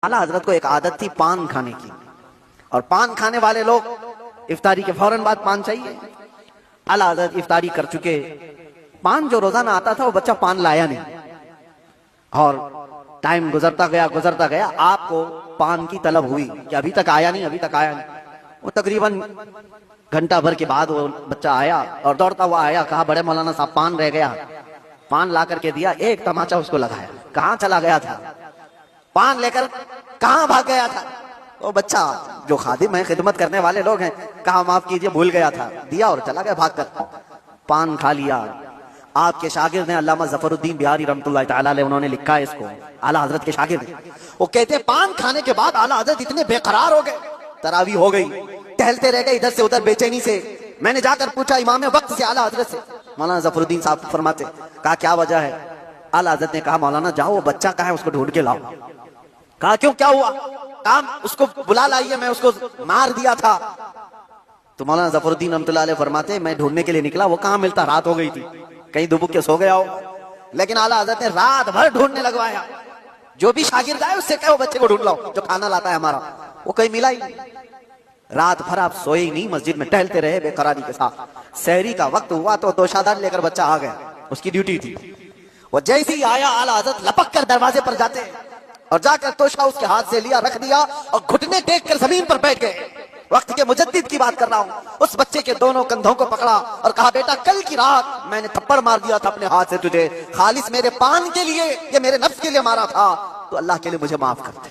आला हजरत को एक आदत थी पान खाने की, और पान खाने वाले लोग इफ्तारी के फौरन बाद पान चाहिए। आला हजरत इफ्तारी कर चुके, पान जो रोजाना आता था वो बच्चा पान लाया नहीं, और टाइम गुजरता गया, आपको पान की तलब हुई कि अभी तक आया नहीं। वो तकरीबन घंटा भर के बाद वो बच्चा आया और दौड़ता हुआ आया, कहा बड़े मौलाना साहब पान रह गया। पान ला करके दिया, एक तमाचा उसको लगाया, कहाँ चला गया था, पान लेकर कहाँ भाग गया था। वो बच्चा जो खादिम है, खिदमत करने वाले लोग हैं, कहा माफ कीजिए भूल गया था, दिया और चला गया भागकर। पान खा लिया। आपके शागिर्द हैं अल्लामा ज़फ़रुद्दीन बिहारी रहमतुल्लाहि तआला अलैह, उन्होंने लिखा है इसको, आला हजरत के शागिर्द। वो कहते हैं पान खाने के बाद आला हजरत इतने बेकरार हो गए, तरावी हो गई, टहलते रह गए इधर से उधर बेचैनी से। मैंने जाकर पूछा इमाम वक्त से आला हजरत से, मौलाना ज़फ़रुद्दीन साहब फरमाते, कहा क्या वजह है। आला हजरत ने कहा मौलाना जाओ वो बच्चा कहाँ है उसको ढूंढ के लाओ। कहा क्यों, क्या हुआ। कहा उसको बुला लाइए, मैं उसको मार दिया था। तो मौलाना ज़फ़रुद्दीन रहमतुल्लाह अलैह फरमाते मैं ढूंढने के लिए निकला, वो कहाँ मिलता, रात हो गई थी, कहीं दुबक के सो गया हो। लेकिन आला हजरत ने रात भर ढूंढने लगवाया, जो भी शागिर्द आए उससे कहो बच्चे को ढूंढ लाओ जो खाना लाता है हमारा, वो कहीं मिला ही नहीं। रात भर आप सोए ही नहीं, मस्जिद में टहलते रहे बेकरारी के साथ। सहरी का वक्त हुआ तो तोशादार लेकर बच्चा आ गया, उसकी ड्यूटी थी। वो जैसे ही आया आला हजरत लपक कर दरवाजे पर जाते और जाकर तोशा उसके हाथ से लिया, रख दिया और घुटने टेक कर जमीन पर बैठ गए। वक्त के मुजद्दिद की बात कर रहा हूँ। उस बच्चे के दोनों कंधों को पकड़ा और कहा बेटा कल की रात मैंने थप्पड़ मार दिया था अपने हाथ से तुझे, खालिस मेरे पान के लिए या मेरे नफ्स के लिए मारा था, तो अल्लाह के लिए मुझे माफ कर दे।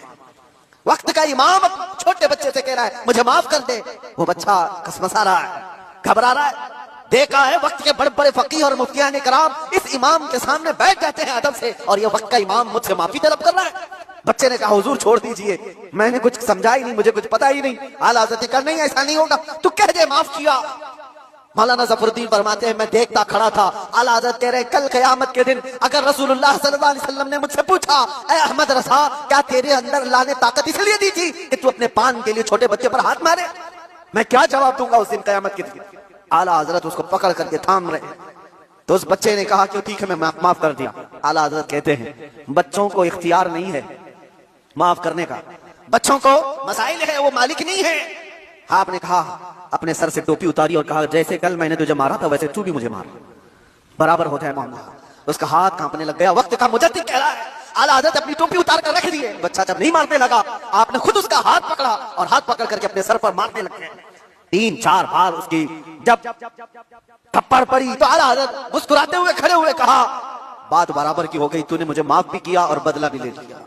वक्त का इमाम छोटे बच्चे से कह रहा है मुझे माफ कर दे। वो बच्चा कसमसा रहा है, घबरा रहा है। देखा है वक्त के बड़े बड़े फकीह और मुफ्तियान कराम इस इमाम के सामने बैठ जाते हैं अदब से, और ये वक्त का इमाम मुझसे माफी तलब कर रहा है। बच्चे ने कहा हुजूर छोड़ दीजिए, मैंने कुछ समझा ही नहीं, मुझे कुछ पता ही नहीं। आला हज़रत ने कहा नहीं ऐसा नहीं होगा, तू कह दे माफ किया। मौलाना ज़फ़रुद्दीन फरमाते हैं मैं देखता खड़ा था। आला हज़रत कह रहे कल क़यामत के दिन अगर रसूलुल्लाह सल्लल्लाहु अलैहि वसल्लम ने मुझसे पूछा ऐ अहमद रज़ा क्या तेरे अंदर अल्लाह ने ताकत इसलिए दी थी कि तू अपने पान के लिए छोटे बच्चे पर हाथ मारे, मैं क्या जवाब दूंगा उस दिन क़यामत के दिन। आला हज़रत उसको पकड़ करके थाम रहे, तो उस बच्चे ने कहा कि ठीक है मैं माफ कर दिया। आला हज़रत कहते हैं बच्चों को इख्तियार नहीं है माफ करने का, बच्चों को मसाइल है, वो मालिक नहीं है। आपने कहा अपने सर से टोपी उतारी और कहा जैसे कल मैंने तुझे मारा था वैसे तू भी मुझे मार, बराबर हो जाए मामला। उसका हाथ कांपने लग गया। वक्त का मुजद्दिद कह रहा है। आला हज़रत अपनी टोपी उतार कर रख दिए। बच्चा जब नहीं मारने लगा आपने खुद उसका हाथ पकड़ा और हाथ पकड़ करके अपने सर पर मारने लगे। 3-4 बार उसकी जब थप्पड़ पड़ी तो आला हज़रत मुस्कुराते हुए खड़े हुए कहा बात बराबर की हो गई, तूने मुझे माफ भी किया और बदला भी ले लिया।